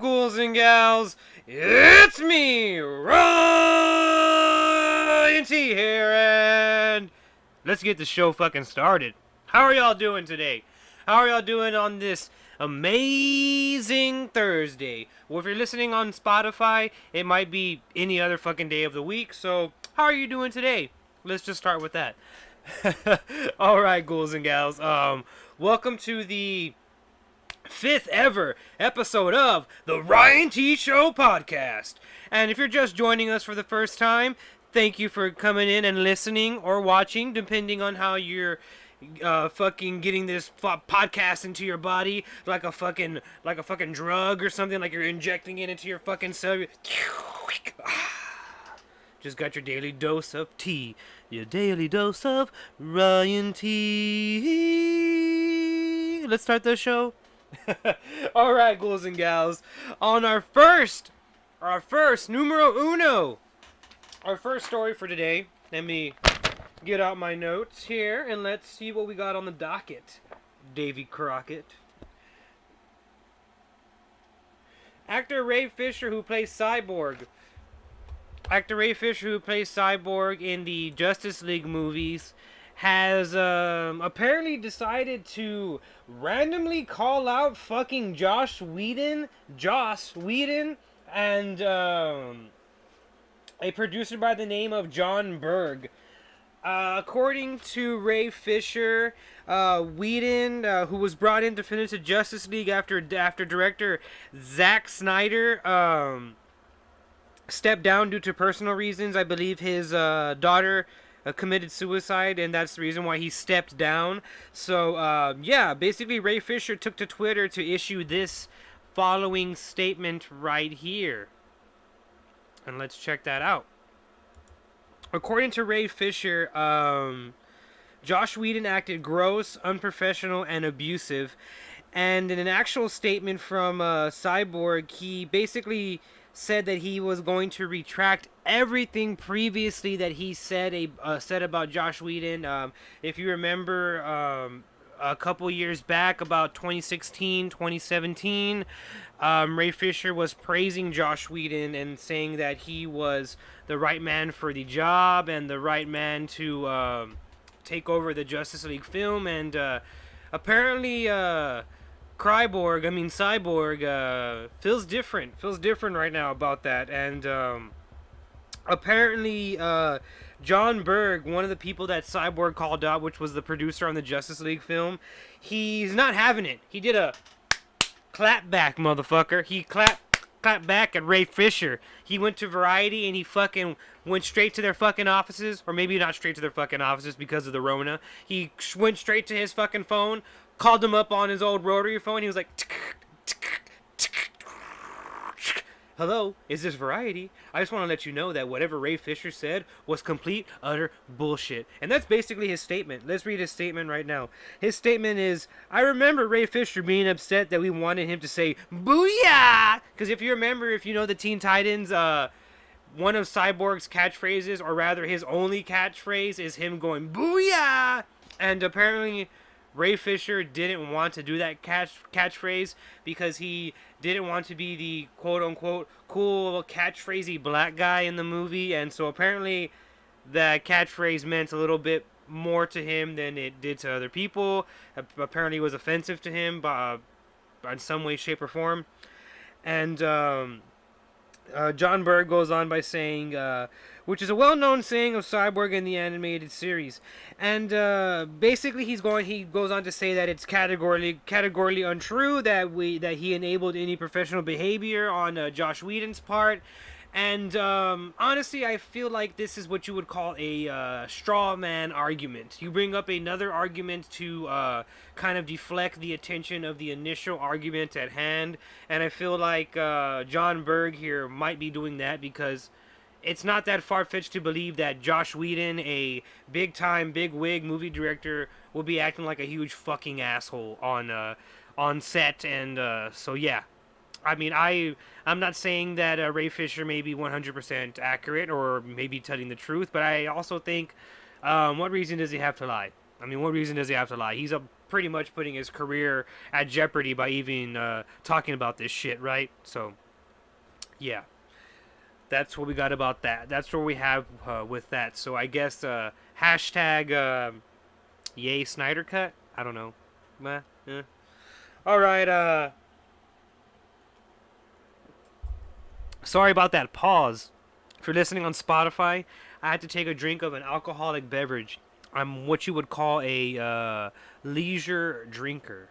ghouls and gals? It's me, Ryan.T here, and let's get the show fucking started. How are y'all doing today? How are y'all doing on this amazing Thursday? Well, if you're listening on Spotify, it might be any other fucking day of the week, so how are you doing today? Let's just start with that. Alright, ghouls and gals, welcome to the 5th ever episode of the Ryan.T Show Podcast. And if you're just joining us for the first time, thank you for coming in and listening or watching, depending on how you're fucking getting this podcast into your body, like a fucking drug or something, like you're injecting it into your fucking cell. Just got your daily dose of tea, your daily dose of Ryan.T. Let's start the show. Alright, ghouls and gals, on our first numero uno, our first story for today. Let me get out my notes here and let's see what we got on the docket. Davy Crockett. Actor Ray Fisher, who plays Cyborg in the Justice League movies, has apparently decided to randomly call out fucking Joss Whedon, and a producer by the name of John Berg. According to Ray Fisher, Whedon, who was brought in to finish the Justice League after director Zack Snyder stepped down due to personal reasons. I believe his daughter committed suicide, and that's the reason why he stepped down. So, yeah, basically Ray Fisher took to Twitter to issue this following statement right here. And let's check that out. According to Ray Fisher, Joss Whedon acted gross, unprofessional, and abusive. And in an actual statement from Cyborg, he basically said that he was going to retract everything previously that he said about Joss Whedon. If you remember, a couple years back, about 2016, 2017, Ray Fisher was praising Joss Whedon and saying that he was the right man for the job and the right man to take over the Justice League film. And apparently Cyborg feels different right now about that. And apparently John Berg, one of the people that Cyborg called out, which was the producer on the Justice League film, he's not having it. He did a clap back, motherfucker. He clapped back at Ray Fisher. He went to Variety and he fucking went straight to their fucking offices, or maybe not straight to their fucking offices because of the Rona. He went straight to his fucking phone, called him up on his old rotary phone. He was like, "Hello, is this Variety? I just want to let you know that whatever Ray Fisher said was complete, utter bullshit." And that's basically his statement. Let's read his statement right now. His statement is, "I remember Ray Fisher being upset that we wanted him to say, 'Booyah!' Because if you know the Teen Titans, one of Cyborg's catchphrases, or rather his only catchphrase, is him going, 'Booyah!' And apparently Ray Fisher didn't want to do that catchphrase because he didn't want to be the quote-unquote cool catchphrasey black guy in the movie, and so apparently that catchphrase meant a little bit more to him than it did to other people. Apparently it was offensive to him in some way, shape, or form. And John Berg goes on by saying, which is a well-known saying of Cyborg in the animated series. And basically he goes on to say that it's categorically untrue that he enabled any professional behavior on Joss Whedon's part. And honestly, I feel like this is what you would call a straw man argument. You bring up another argument to kind of deflect the attention of the initial argument at hand. And I feel like John Berg here might be doing that because it's not that far-fetched to believe that Joss Whedon, a big-time, big-wig movie director, will be acting like a huge fucking asshole on set. And so yeah. I mean, I'm not saying that Ray Fisher may be 100% accurate or maybe telling the truth, but I also think, what reason does he have to lie? I mean, what reason does he have to lie? He's pretty much putting his career at jeopardy by even talking about this shit, right? So, Yeah, that's what we got about that. That's what we have with that. So I guess hashtag yay Snyder Cut. I don't know. Meh, all right. Sorry about that pause. If you're listening on Spotify, I had to take a drink of an alcoholic beverage. I'm what you would call a leisure drinker.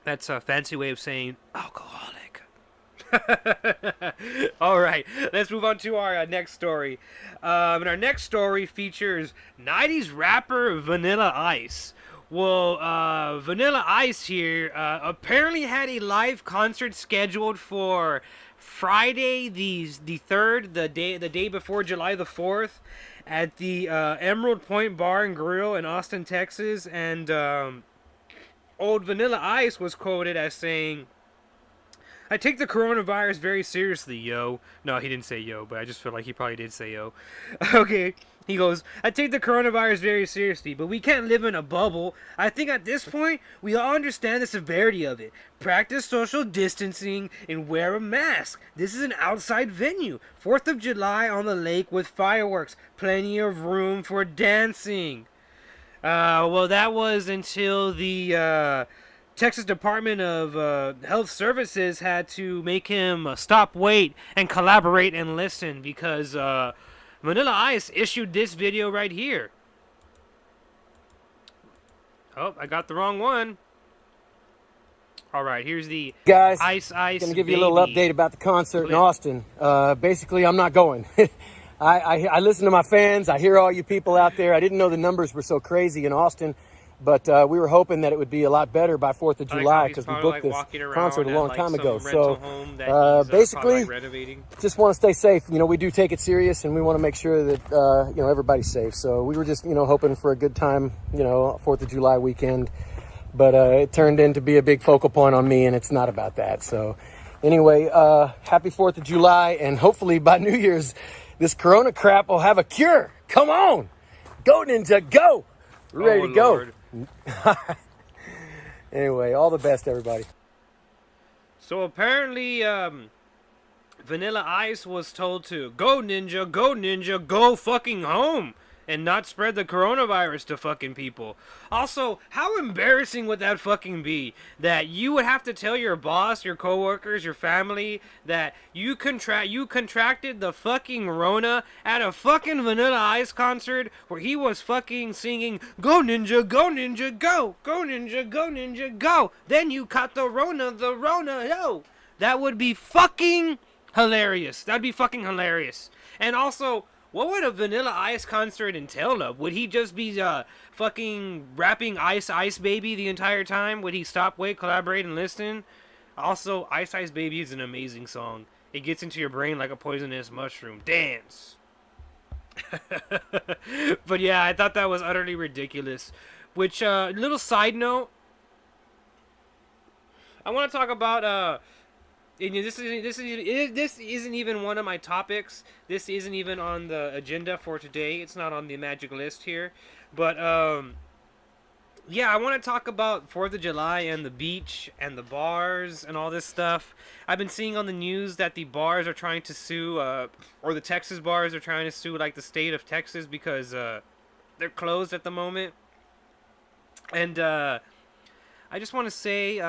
That's a fancy way of saying alcoholic. All right, let's move on to our next story. And our next story features 90s rapper Vanilla Ice. Well, Vanilla Ice here apparently had a live concert scheduled for Friday, the 3rd, the day before July the 4th, at the Emerald Point Bar and Grill in Austin, Texas. And old Vanilla Ice was quoted as saying, "I take the coronavirus very seriously, yo." No, he didn't say yo, but I just feel like he probably did say yo. Okay. He goes, "I take the coronavirus very seriously, but we can't live in a bubble. I think at this point, we all understand the severity of it. Practice social distancing and wear a mask. This is an outside venue. 4th of July on the lake with fireworks. Plenty of room for dancing." Well, that was until the Texas Department of Health Services had to make him stop, wait, and collaborate and listen because Vanilla Ice issued this video right here. Oh, I got the wrong one. All right, here's the guys. Ice I'm gonna give you a little update about the concert in Austin. Basically, I'm not going. I listen to my fans. I hear all you people out there. I didn't know the numbers were so crazy in Austin, but we were hoping that it would be a lot better by 4th of July because we booked this concert a long time ago. So basically, just want to stay safe. You know, we do take it serious, and we want to make sure that you know, everybody's safe. So we were just, you know, hoping for a good time, you know, 4th of July weekend, but it turned into be a big focal point on me, and it's not about that. So anyway, happy 4th of July, and hopefully by New Year's, this Corona crap will have a cure. Come on, go Ninja, go! We're ready to go. Anyway, all the best, everybody. So apparently, Vanilla Ice was told to go ninja, go fucking home and not spread the coronavirus to fucking people. Also, how embarrassing would that fucking be that you would have to tell your boss, your coworkers, your family that you contracted the fucking Rona at a fucking Vanilla Ice concert where he was fucking singing go ninja, go ninja, go ninja, go ninja, go. Then you caught the Rona, yo. That would be fucking hilarious. That'd be fucking hilarious. And also, what would a Vanilla Ice concert entail of? Would he just be fucking rapping Ice Ice Baby the entire time? Would he stop, wait, collaborate, and listen? Also, Ice Ice Baby is an amazing song. It gets into your brain like a poisonous mushroom. Dance! But yeah, I thought that was utterly ridiculous. Which, little side note, I want to talk about, this isn't even one of my topics. This isn't even on the agenda for today. It's not on the magic list here. But, yeah, I want to talk about 4th of July and the beach and the bars and all this stuff. I've been seeing on the news that the bars are trying to sue, or the Texas bars are trying to sue, like, the state of Texas because they're closed at the moment. And I just want to say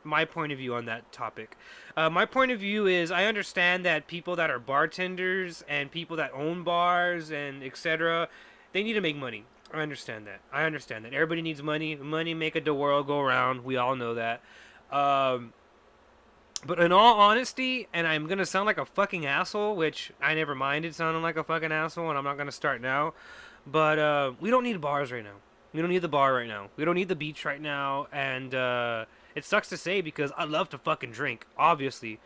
my point of view on that topic. My point of view is I understand that people that are bartenders and people that own bars and etc., they need to make money. I understand that. Everybody needs money. Money make the world go around. We all know that. But in all honesty, and I'm going to sound like a fucking asshole, which I never minded sounding like a fucking asshole, and I'm not going to start now. But we don't need bars right now. We don't need the bar right now. We don't need the beach right now. And it sucks to say because I love to fucking drink, obviously.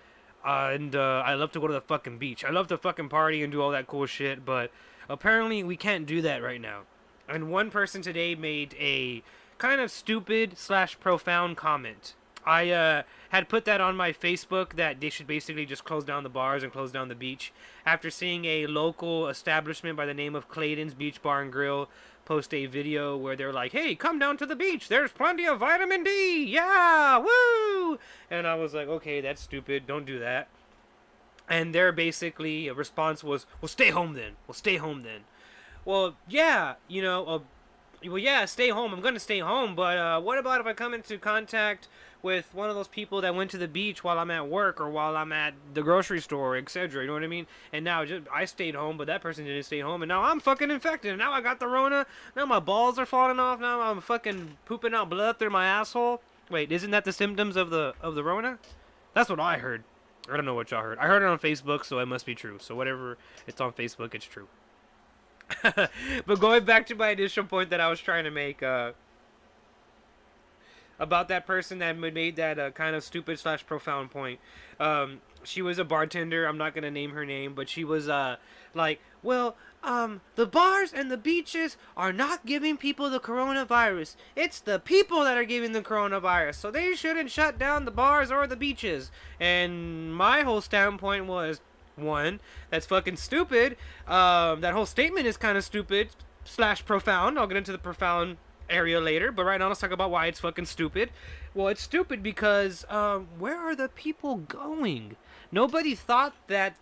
And I love to go to the fucking beach. I love to fucking party and do all that cool shit. But apparently we can't do that right now. And one person today made a kind of stupid / profound comment. I had put that on my Facebook that they should basically just close down the bars and close down the beach after seeing a local establishment by the name of Clayton's Beach Bar and Grill post a video where they're like, hey, come down to the beach. There's plenty of vitamin D. Yeah, woo! And I was like, okay, that's stupid. Don't do that. And their basically response was, "Well, stay home then. Well, stay home then." Well, yeah, well, yeah, stay home. I'm gonna stay home, but what about if I come into contact with one of those people that went to the beach while I'm at work or while I'm at the grocery store, etc. You know what I mean? And now I stayed home, but that person didn't stay home, and now I'm fucking infected. And now I got the Rona. Now my balls are falling off. Now I'm fucking pooping out blood through my asshole. Wait, isn't that the symptoms of the Rona? That's what I heard. I don't know what y'all heard. I heard it on Facebook, so it must be true. So whatever it's on Facebook, it's true. But going back to my initial point that I was trying to make about that person that made that kind of stupid / profound point. She was a bartender. I'm not gonna name her name, but she was like, well, the bars and the beaches are not giving people the coronavirus. It's the people that are giving the coronavirus, so they shouldn't shut down the bars or the beaches. And my whole standpoint was, one, that's fucking stupid. That whole statement is kind of stupid / profound. I'll get into the profound area later, but right now let's talk about why it's fucking stupid. Well, it's stupid because where are the people going? Nobody thought that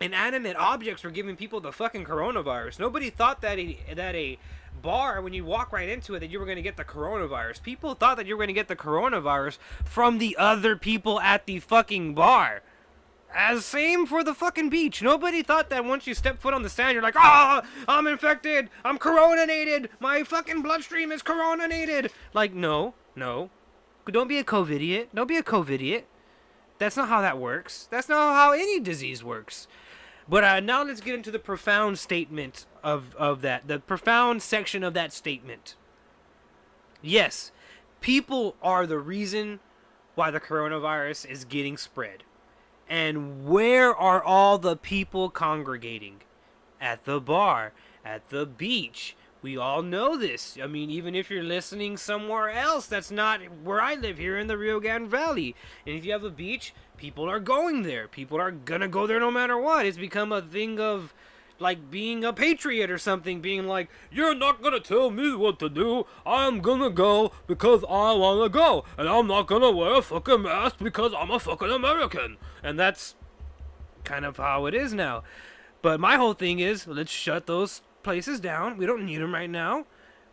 inanimate objects were giving people the fucking coronavirus. Nobody thought that a bar, when you walk right into it, that you were going to get the coronavirus. People thought that you were going to get the coronavirus from the other people at the fucking bar. As same for the fucking beach. Nobody thought that once you step foot on the sand, you're like, I'm infected. I'm coronated. My fucking bloodstream is coronated. Like, no. Don't be a COVIDiot. Don't be a COVIDiot. That's not how that works. That's not how any disease works. But now let's get into the profound statement of that. The profound section of that statement. Yes, people are the reason why the coronavirus is getting spread. And where are all the people congregating? At the bar, at the beach. We all know this. I mean, even if you're listening somewhere else that's not where I live, here in the Rio Grande Valley. And if you have a beach, people are going there. People are gonna go there no matter what. It's become a thing of, like, being a patriot or something, being like, you're not gonna tell me what to do, I'm gonna go because I wanna go, and I'm not gonna wear a fucking mask because I'm a fucking American. And that's kind of how it is now. But my whole thing is, let's shut those places down. We don't need them right now.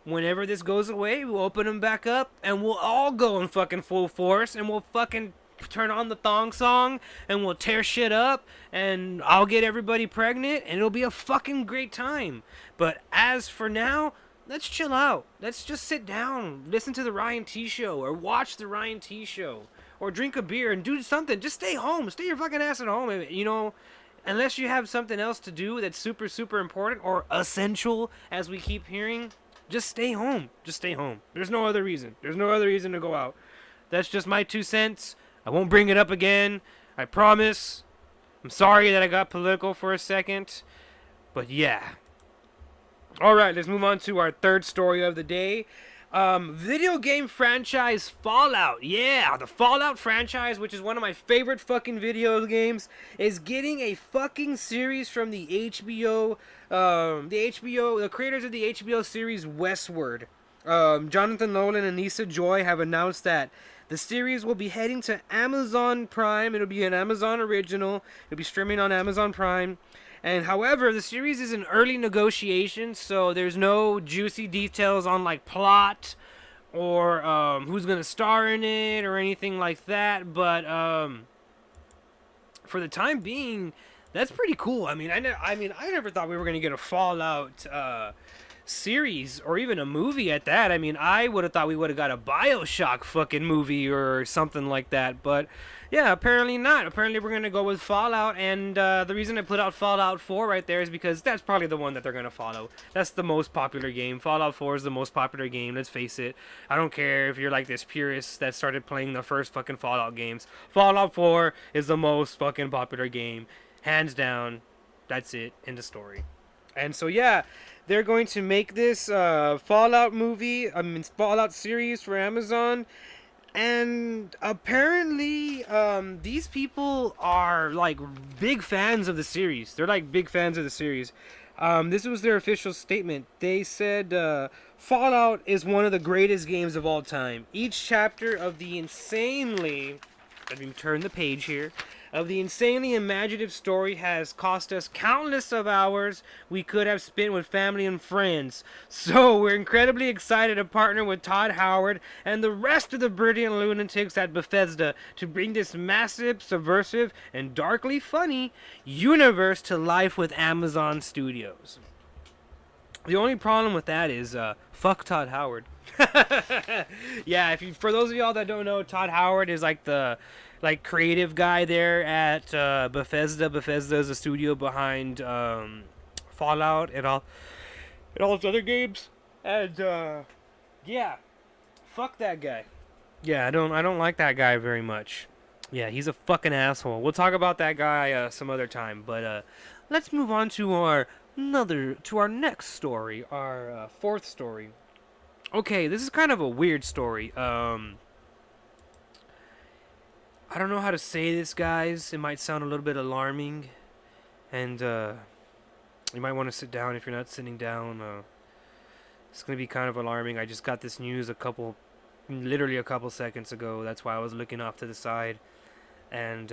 Whenever this goes away, we'll open them back up, and we'll all go in fucking full force, and we'll fucking turn on the thong song, and we'll tear shit up, and I'll get everybody pregnant, and it'll be a fucking great time. But as for now, let's chill out. Let's just sit down, listen to the Ryan.T Show, or watch the Ryan.T Show, or drink a beer and do something. Just stay home. Stay your fucking ass at home. You know, unless you have something else to do that's super, super important or essential, as we keep hearing, just stay home. Just stay home. There's no other reason. There's no other reason to go out. That's just my 2 cents. I won't bring it up again. I promise. I'm sorry that I got political for a second. But yeah. Alright, let's move on to our third story of the day. Video game franchise Fallout. Yeah, the Fallout franchise, which is one of my favorite fucking video games, is getting a fucking series from the HBO. The creators of the HBO series Westward. Jonathan Nolan and Lisa Joy have announced that the series will be heading to Amazon Prime. It'll be an Amazon original. It'll be streaming on Amazon Prime. And however, the series is in early negotiations, so there's no juicy details on like plot or who's gonna star in it or anything like that. But for the time being, that's pretty cool. I never thought we were gonna get a Fallout series or even a movie at that. I mean, I would have thought we would have got a BioShock fucking movie or something like that, but yeah, apparently not. Apparently we're gonna go with Fallout, and the reason I put out Fallout 4 right there is because that's probably the one that they're gonna follow. That's the most popular game. Fallout 4 is the most popular game, let's face it. I don't care if you're like this purist that started playing the first fucking Fallout games. Fallout 4 is the most fucking popular game, hands down. That's it, end of story. And so yeah, they're going to make this Fallout Fallout series for Amazon. And apparently, these people are like big fans of the series. They're like big fans of the series. This was their official statement. They said, Fallout is one of the greatest games of all time. Each chapter of the insanely... Let me turn the page here. of the insanely imaginative story has cost us countless of hours we could have spent with family and friends. So we're incredibly excited to partner with Todd Howard and the rest of the brilliant lunatics at Bethesda to bring this massive, subversive, and darkly funny universe to life with Amazon Studios. The only problem with that is, fuck Todd Howard. Yeah, for those of y'all that don't know, Todd Howard is like the creative guy there at Bethesda. Bethesda is a studio behind Fallout and all his other games. And yeah, fuck that guy. Yeah, I don't like that guy very much. Yeah, he's a fucking asshole. We'll talk about that guy some other time. But let's move on to our next story, our fourth story. Okay, this is kind of a weird story. I don't know how to say this, guys. It might sound a little bit alarming, and you might want to sit down if you're not sitting down. It's gonna be kind of alarming. I just got this news literally a couple seconds ago. That's why I was looking off to the side, and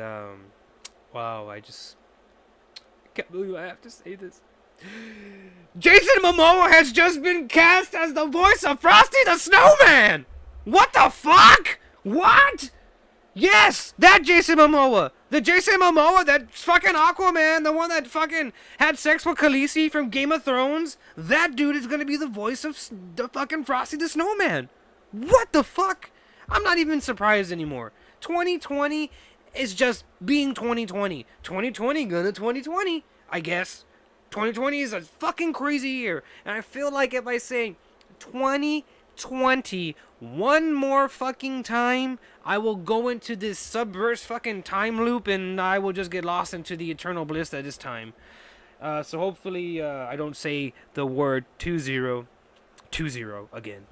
wow, I can't believe I have to say this. Jason Momoa has just been cast as the voice of Frosty the Snowman! What the fuck? What? Yes, that Jason Momoa. The Jason Momoa, that fucking Aquaman, the one that fucking had sex with Khaleesi from Game of Thrones. That dude is gonna be the voice of the fucking Frosty the Snowman. What the fuck? I'm not even surprised anymore. 2020 is just being 2020. 2020 gonna 2020, I guess. 2020 is a fucking crazy year. And I feel like if I say 2020 one more fucking time, I will go into this subverse fucking time loop and I will just get lost into the eternal bliss at this time. So hopefully I don't say the word 20 again.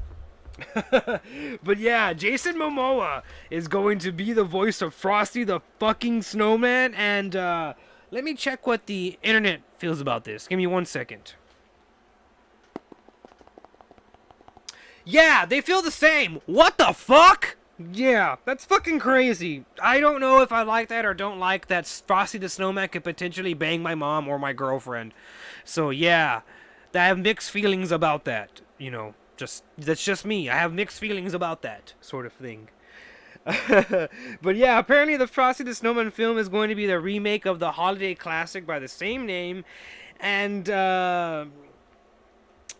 But yeah, Jason Momoa is going to be the voice of Frosty the fucking Snowman. And let me check what the internet feels about this. Give me 1 second. Yeah, they feel the same. What the fuck? Yeah, that's fucking crazy. I don't know if I like that or don't like that Frosty the Snowman could potentially bang my mom or my girlfriend. So yeah, I have mixed feelings about that. You know, that's just me. I have mixed feelings about that sort of thing. But yeah, apparently the Frosty the Snowman film is going to be the remake of the holiday classic by the same name. And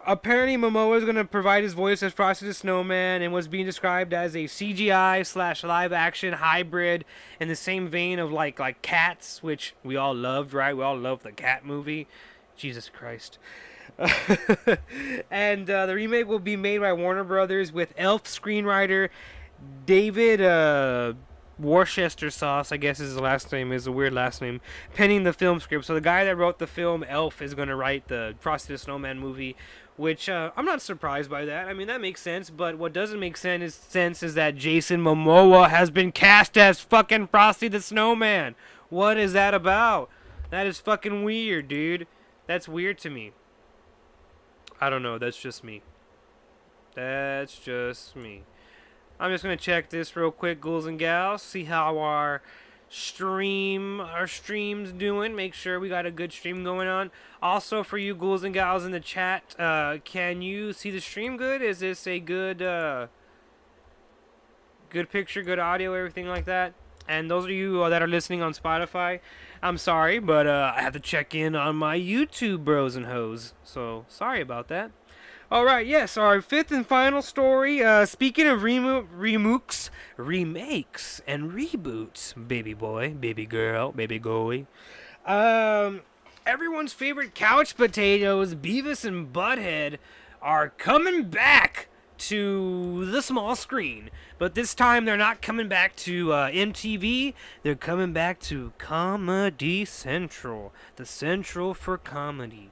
apparently Momoa is going to provide his voice as Frosty the Snowman and was being described as a CGI / live action hybrid in the same vein of like Cats, which we all loved, right? We all loved the Cat movie. Jesus Christ. And the remake will be made by Warner Brothers with Elf screenwriter David Worcester Sauce, I guess is his last name, is a weird last name, penning the film script. So the guy that wrote the film Elf is going to write the Frosty the Snowman movie, which I'm not surprised by that. I mean, that makes sense, but what doesn't make sense is that Jason Momoa has been cast as fucking Frosty the Snowman. What is that about? That is fucking weird, dude. That's weird to me. I don't know, that's just me. That's just me. I'm just going to check this real quick, ghouls and gals, see how our stream's doing. Make sure we got a good stream going on. Also, for you ghouls and gals in the chat, can you see the stream good? Is this a good picture, good audio, everything like that? And those of you that are listening on Spotify, I'm sorry, but I have to check in on my YouTube bros and hoes. So, sorry about that. Alright, yes, our fifth and final story. Speaking of remakes, and reboots, baby boy, baby girl, baby goy. Everyone's favorite couch potatoes, Beavis and Butthead, are coming back to the small screen. But this time they're not coming back to MTV, they're coming back to Comedy Central, the Central for Comedy.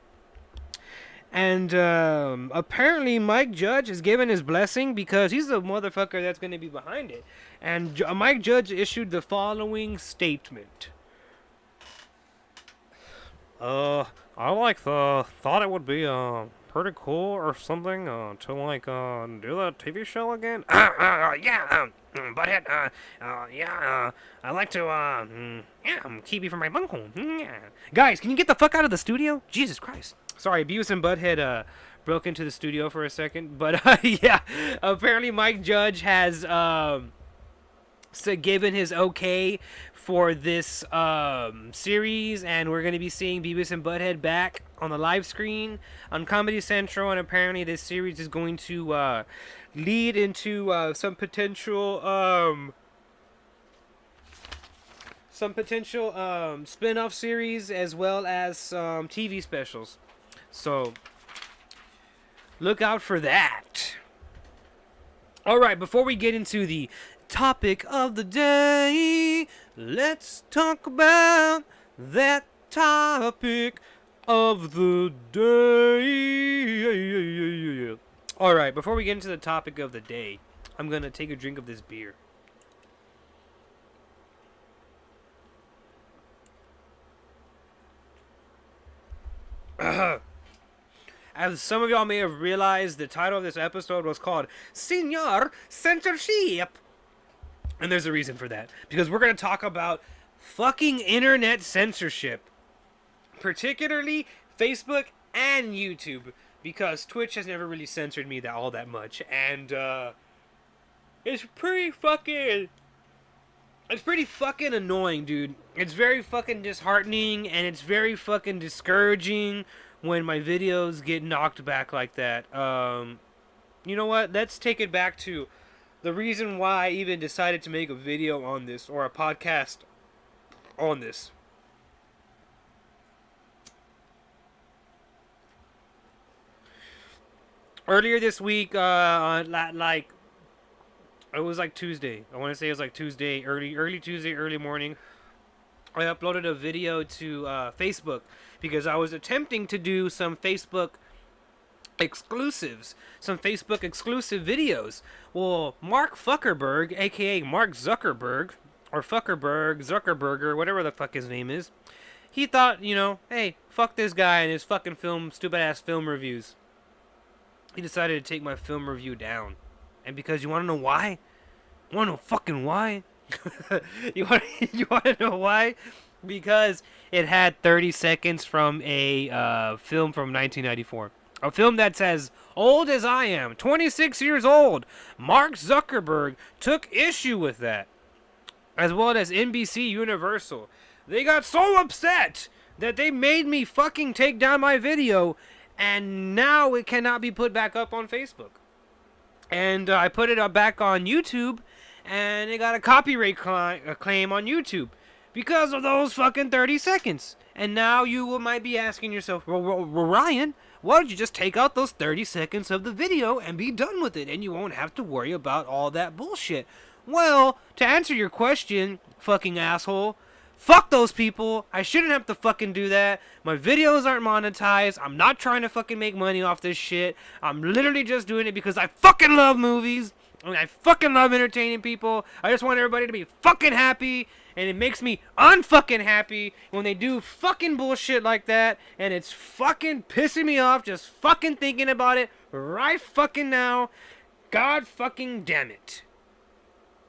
And apparently Mike Judge has given his blessing because he's the motherfucker that's going to be behind it. And Mike Judge issued the following statement. I thought it would be pretty cool or something to like do the TV show again? Butthead, I like to keep you from my bunghole. Yeah. Guys, can you get the fuck out of the studio? Jesus Christ. Sorry, Beavis and Butthead broke into the studio for a second, but yeah, apparently Mike Judge has given his okay for this series, and we're going to be seeing Beavis and Butthead back on the live screen on Comedy Central, and apparently this series is going to lead into some potential spin-off series as well as some TV specials. So look out for that. All right, before we get into the topic of the day, let's talk about that topic of the day. All right, before we get into the topic of the day, I'm gonna take a drink of this beer. As some of y'all may have realized, the title of this episode was called Senor, Censorship. And there's a reason for that. Because we're going to talk about fucking internet censorship. Particularly Facebook and YouTube. Because Twitch has never really censored me all that much. And it's pretty fucking annoying, dude. It's very fucking disheartening. And it's very fucking discouraging when my videos get knocked back like that. You know what? Let's take it back to the reason why I even decided to make a video on this, or a podcast on this. Earlier this week, it was like Tuesday. I want to say it was like Tuesday, early Tuesday, early morning. I uploaded a video to Facebook because I was attempting to do some Facebook exclusive videos. Well, Mark Zuckerberg, aka Mark Zuckerberg, or Zuckerberger, whatever the fuck his name is, he thought, hey, fuck this guy and his fucking stupid ass film reviews. He decided to take my film review down. And because you want to know why? You want to know fucking why? you want to know why? Because it had 30 seconds from a film from 1994. A film that's as old as I am, 26 years old. Mark Zuckerberg took issue with that, as well as NBC Universal. They got so upset that they made me fucking take down my video, and now it cannot be put back up on Facebook. And I put it back on YouTube, and it got a copyright claim on YouTube because of those fucking 30 seconds. And now you might be asking yourself, well, Ryan, why don't you just take out those 30 seconds of the video and be done with it, and you won't have to worry about all that bullshit? Well, to answer your question, fucking asshole, fuck those people. I shouldn't have to fucking do that. My videos aren't monetized. I'm not trying to fucking make money off this shit. I'm literally just doing it because I fucking love movies. And I fucking love entertaining people. I just want everybody to be fucking happy. And it makes me unfucking happy when they do fucking bullshit like that. And it's fucking pissing me off just fucking thinking about it right fucking now. God fucking damn it.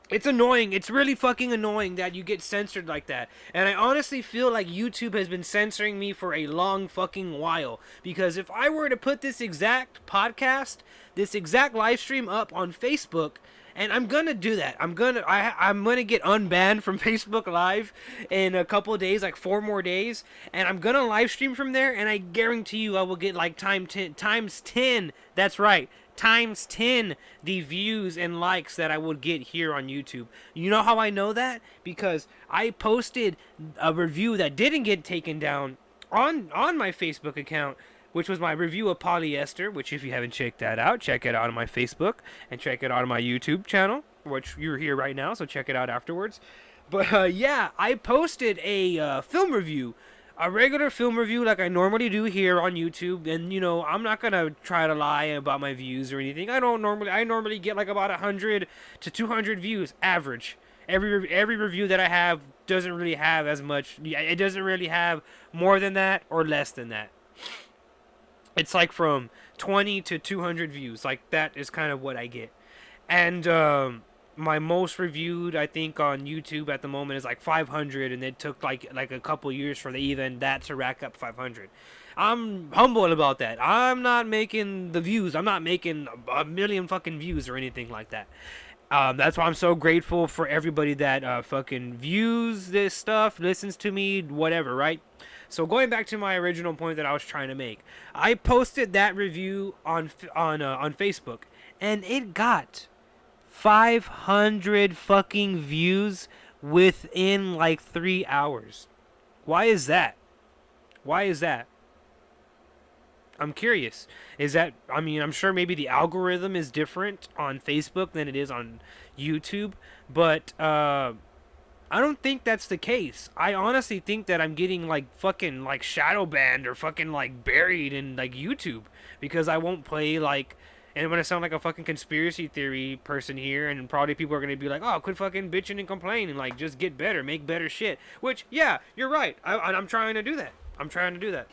It's annoying. It's really fucking annoying that you get censored like that. And I honestly feel like YouTube has been censoring me for a long fucking while. Because if I were to put this exact podcast, this exact live stream up on Facebook, and I'm gonna do that. I'm gonna get unbanned from Facebook Live in a couple of days, like 4 more days, and I'm gonna live stream from there. And I guarantee you, I will get like times 10. That's right, times 10 the views and likes that I would get here on YouTube. You know how I know that? Because I posted a review that didn't get taken down on my Facebook account, which was my review of Polyester, which if you haven't checked that out, check it out on my Facebook, and check it out on my YouTube channel, which you're here right now, so check it out afterwards. But yeah, I posted a film review, a regular film review like I normally do here on YouTube, and I'm not gonna try to lie about my views or anything. I normally get like about 100 to 200 views average. Every review that I have doesn't really have as much. It doesn't really have more than that or less than that. It's like from 20 to 200 views. Like that is kind of what I get. And my most reviewed, I think, on YouTube at the moment is like 500, and it took like a couple years for even that to rack up 500. I'm humble about that. I'm not making the views. I'm not making a million fucking views or anything like that. That's why I'm so grateful for everybody that fucking views this stuff, listens to me, whatever, right? So going back to my original point that I was trying to make, I posted that review on Facebook, and it got 500 fucking views within like 3 hours. Why is that? Why is that? I'm curious. Is that, I mean, I'm sure maybe the algorithm is different on Facebook than it is on YouTube, but I don't think that's the case. I honestly think that I'm getting like fucking like shadow banned or fucking like buried in like YouTube because I won't play like, and I'm gonna sound like a fucking conspiracy theory person here, and probably people are gonna be like, "Oh, quit fucking bitching and complaining, like just get better, make better shit." Which, yeah, you're right. I'm trying to do that. I'm trying to do that.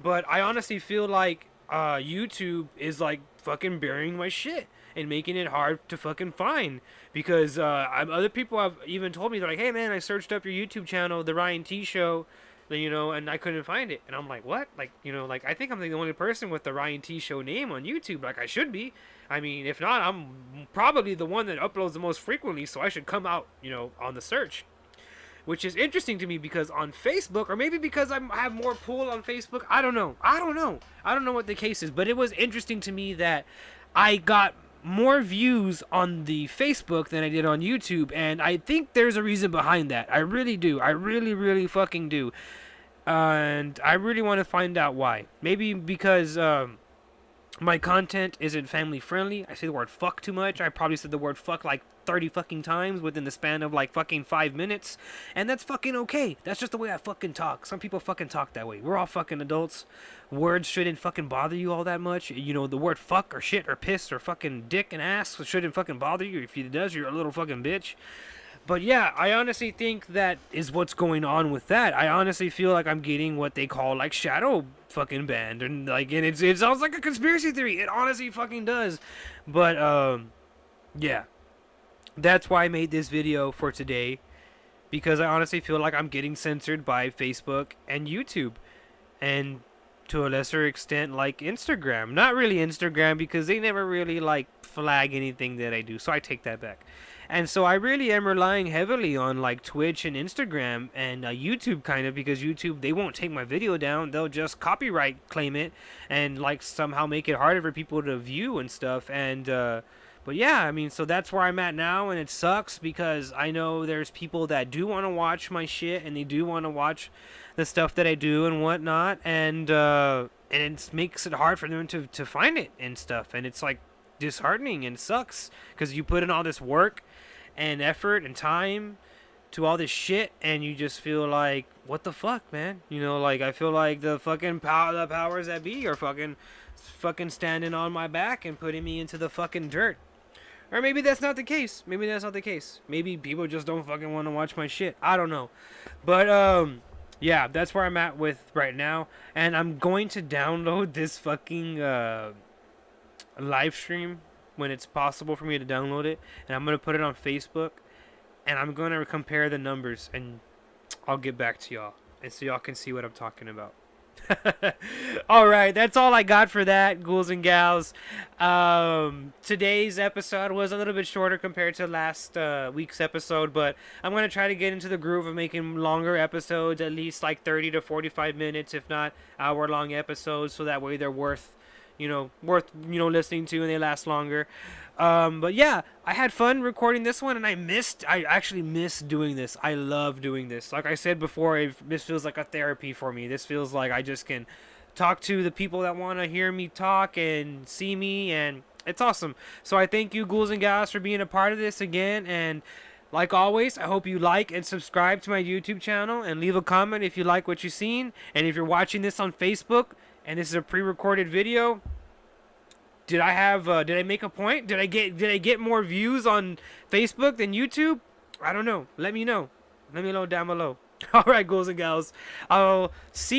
But I honestly feel like YouTube is like fucking burying my shit and making it hard to fucking find because other people have even told me, they're like, "Hey man, I searched up your YouTube channel, the Ryan.T Show, you know, and I couldn't find it." And I'm like, "What?" Like, you know, like I think I'm the only person with the Ryan.T Show name on YouTube. Like I should be. I mean, if not, I'm probably the one that uploads the most frequently, so I should come out, you know, on the search. Which is interesting to me because on Facebook, or maybe because I have more pull on Facebook, I don't know. I don't know what the case is, but it was interesting to me that I got more views on the Facebook than I did on YouTube, and I think there's a reason behind that. I really do. I really, really fucking do. And I really want to find out why. Maybe because my content isn't family friendly. I say the word fuck too much. I probably said the word fuck like 30 fucking times within the span of like fucking 5 minutes. And that's fucking okay. That's just the way I fucking talk. Some people fucking talk that way. We're all fucking adults. Words shouldn't fucking bother you all that much. You know, the word fuck or shit or piss or fucking dick and ass shouldn't fucking bother you. If it does, you're a little fucking bitch. But yeah, I honestly think that is what's going on with that. I honestly feel like I'm getting what they call like shadow fucking banned, and like, and it sounds like a conspiracy theory. It honestly fucking does. But yeah, that's why I made this video for today, because I honestly feel like I'm getting censored by Facebook and YouTube, and to a lesser extent like Instagram. Not really Instagram, because they never really like flag anything that I do, so I take that back. And so I really am relying heavily on like Twitch and Instagram and YouTube, kind of, because YouTube, they won't take my video down. They'll just copyright claim it and like somehow make it harder for people to view and stuff. And but yeah, I mean, so that's where I'm at now, and it sucks because I know there's people that do want to watch my shit, and they do want to watch the stuff that I do and whatnot, and it makes it hard for them to find it and stuff. And it's like disheartening and sucks because you put in all this work and effort and time to all this shit, and you just feel like, what the fuck, man? You know, like, I feel like the fucking the powers that be are fucking standing on my back and putting me into the fucking dirt. Or maybe that's not the case. Maybe that's not the case. Maybe people just don't fucking want to watch my shit. I don't know. But yeah, that's where I'm at with right now, and I'm going to download this fucking live stream when it's possible for me to download it, and I'm going to put it on Facebook, and I'm going to compare the numbers, and I'll get back to y'all, and so y'all can see what I'm talking about. Alright, that's all I got for that, ghouls and gals. Today's episode was a little bit shorter compared to last week's episode, but I'm going to try to get into the groove of making longer episodes, at least like 30 to 45 minutes, if not hour-long episodes, so that way they're worth listening to, and they last longer. But yeah, I had fun recording this one, and I actually miss doing this. I love doing this. Like I said before, this feels like a therapy for me. This feels like I just can talk to the people that want to hear me talk and see me, and it's awesome. So I thank you, ghouls and gals, for being a part of this again, and like always, I hope you like and subscribe to my YouTube channel, and leave a comment if you like what you've seen. And if you're watching this on Facebook, and this is a pre-recorded video, did I make a point? Did I get more views on Facebook than YouTube? I don't know. Let me know. Let me know down below. All right, ghouls and gals. I'll see